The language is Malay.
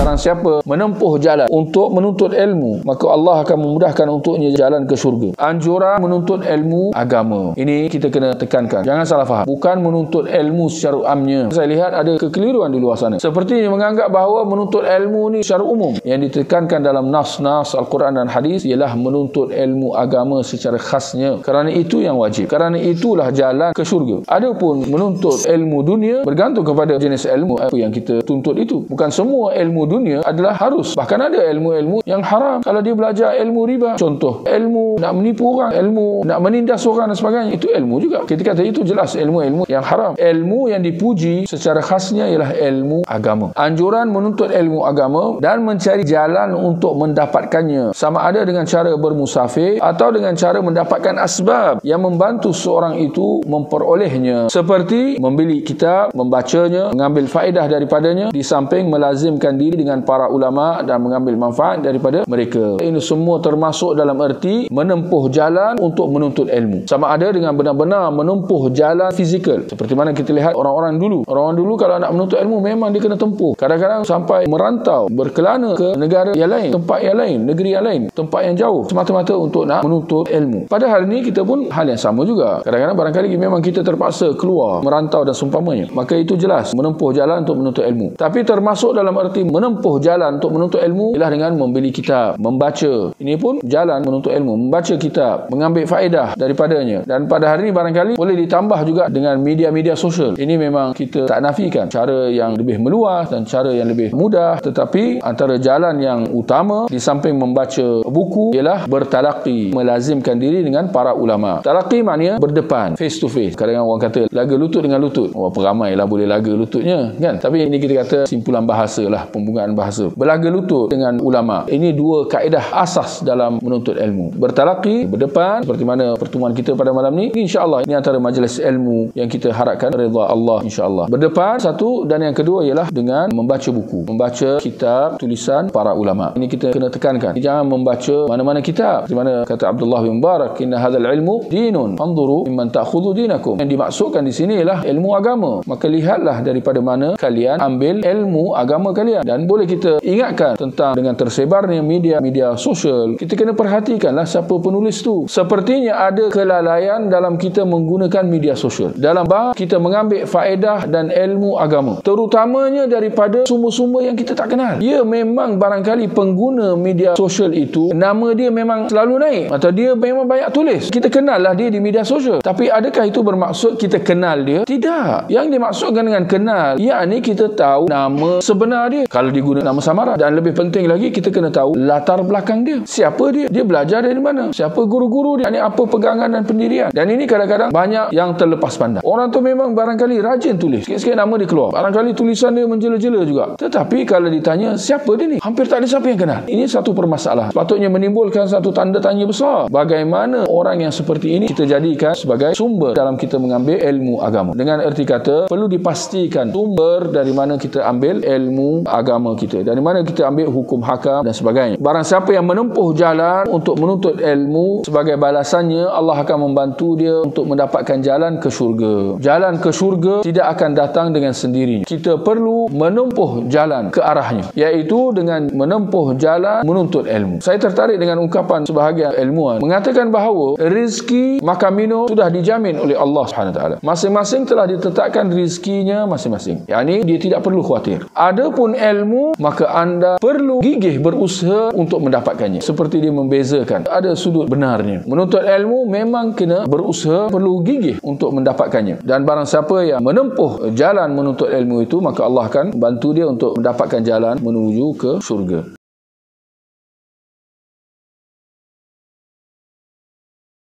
Barang siapa menempuh jalan untuk menuntut ilmu, maka Allah akan memudahkan untuknya jalan ke syurga. Anjuran menuntut ilmu agama, ini kita kena tekankan. Jangan salah faham. Bukan menuntut ilmu secara amnya. Saya lihat ada kekeliruan di luar sana. Seperti menganggap bahawa menuntut ilmu ni secara umum. Yang ditekankan dalam nas-nas Al-Quran dan hadis ialah menuntut ilmu agama secara khasnya. Kerana itu yang wajib. Kerana itulah jalan ke syurga. Adapun menuntut ilmu dunia bergantung kepada jenis ilmu apa yang kita tuntut itu. Bukan semua ilmu dunia adalah harus. Bahkan ada ilmu-ilmu yang haram. Kalau dia belajar ilmu riba, contoh, ilmu nak menipu orang, ilmu nak menindas orang dan sebagainya, itu ilmu juga. Kita kata itu jelas ilmu-ilmu yang haram. Ilmu yang dipuji secara khasnya ialah ilmu agama. Anjuran menuntut ilmu agama dan mencari jalan untuk mendapatkannya, sama ada dengan cara bermusafir atau dengan cara mendapatkan asbab yang membantu seorang itu memperolehnya, seperti membeli kitab, membacanya, mengambil faedah daripadanya, di samping melazimkan diri dengan para ulama dan mengambil manfaat daripada mereka. Ini semua termasuk dalam erti menempuh jalan untuk menuntut ilmu, sama ada dengan benar-benar menempuh jalan fizikal. Seperti mana kita lihat orang-orang dulu. Orang dulu kalau nak menuntut ilmu memang dia kena tempuh. Kadang-kadang sampai merantau, berkelana ke negara yang lain, tempat yang lain, negeri yang lain, tempat yang jauh, semata-mata untuk nak menuntut ilmu. Padahal ni kita pun hal yang sama juga. Kadang-kadang barangkali memang kita terpaksa keluar, merantau dan seumpamanya. Maka itu jelas menempuh jalan untuk menuntut ilmu. Tapi termasuk dalam erti menempuh jalan untuk menuntut ilmu ialah dengan membeli kitab, membaca. Ini pun jalan menuntut ilmu, membaca kitab, mengambil faedah daripadanya. Dan pada hari ini barangkali boleh ditambah juga dengan media-media sosial. Ini memang kita tak nafikan cara yang lebih meluas dan cara yang lebih mudah, tetapi antara jalan yang utama di samping membaca buku ialah bertalaqi, melazimkan diri dengan para ulama. Talaqi maknanya berdepan, face to face. Kadang-kadang orang kata laga lutut dengan lutut. Oh, peramailah boleh laga lututnya, kan? Tapi ini kita kata simpulan bahasa lah, pembungkaan bahasa. Berlaga lutut dengan ulama. Ini dua kaedah asas dalam menuntut ilmu. Bertalaqi, berdepan, seperti mana pertemuan kita pada malam ni. InsyaAllah ini antara majlis ilmu yang kita harapkan redha Allah, insyaAllah. Berdepan satu, dan yang kedua ialah dengan membaca buku, membaca kitab tulisan para ulama. Ini kita kena tekankan. Jangan membaca mana-mana kitab. Seperti mana kata Abdullah bin Mubarak, inna hadzal ilmu dinun fanzuru mimman ta'khudhu dinakum. Yang dimaksudkan di sini ialah ilmu agama. Maka lihatlah daripada mana kalian ambil ilmu agama kalian. Dan boleh kita ingatkan tentang dengan tersebarnya media sosial, kita kena perhatikanlah siapa penulis tu. Sepertinya ada kelalaian dalam kita menggunakan media sosial dalam bab kita mengambil faedah dan ilmu agama, terutamanya daripada sumber-sumber yang kita tak kenal. Ya, memang barangkali pengguna media sosial itu nama dia memang selalu naik atau dia memang banyak tulis, kita kenal lah dia di media sosial. Tapi adakah itu bermaksud kita kenal dia? Tidak. Yang dimaksudkan dengan kenal, yakni kita tahu nama sebenar dia, kalau dia guna nama samaran. Dan lebih penting lagi, kita kena tahu latar belakang dia. Siapa dia? Dia belajar dari mana? Siapa guru-guru dia? Ini apa pegangan dan pendirian? Dan ini kadang-kadang banyak yang terlepas pandang. Orang tu memang barangkali rajin tulis, sikit-sikit nama dia keluar, barangkali tulisan dia menjela-jela juga. Tetapi kalau ditanya siapa dia ni, hampir tak ada siapa yang kenal. Ini satu permasalahan, sepatutnya menimbulkan satu tanda tanya besar. Bagaimana orang yang seperti ini kita jadikan sebagai sumber dalam kita mengambil ilmu agama? Dengan erti kata, perlu dipastikan sumber dari mana kita ambil ilmu agama kita, dari mana kita ambil hukum hakam dan sebagainya. Barang siapa yang menempuh jalan untuk menuntut ilmu, sebagai balasannya Allah akan membantu dia untuk mendapatkan jalan ke syurga. Jalan ke syurga tidak akan datang dengan sendirinya. Kita perlu menempuh jalan ke arahnya, iaitu dengan menempuh jalan menuntut ilmu. Saya tertarik dengan ungkapan sebahagian ilmuwan mengatakan bahawa rezeki makan minum sudah dijamin oleh Allah SWT. Masing-masing telah ditetapkan rezekinya masing-masing. Yakni dia tidak perlu khawatir. Adapun ilmu, maka anda perlu gigih berusaha untuk mendapatkannya. Seperti dia membezakan, ada sudut benarnya. Menuntut ilmu memang kena berusaha, perlu gigih untuk mendapatkannya. Dan barang siapa yang menempuh jalan menuntut ilmu itu, maka Allah akan bantu dia untuk mendapatkan jalan menuju ke syurga.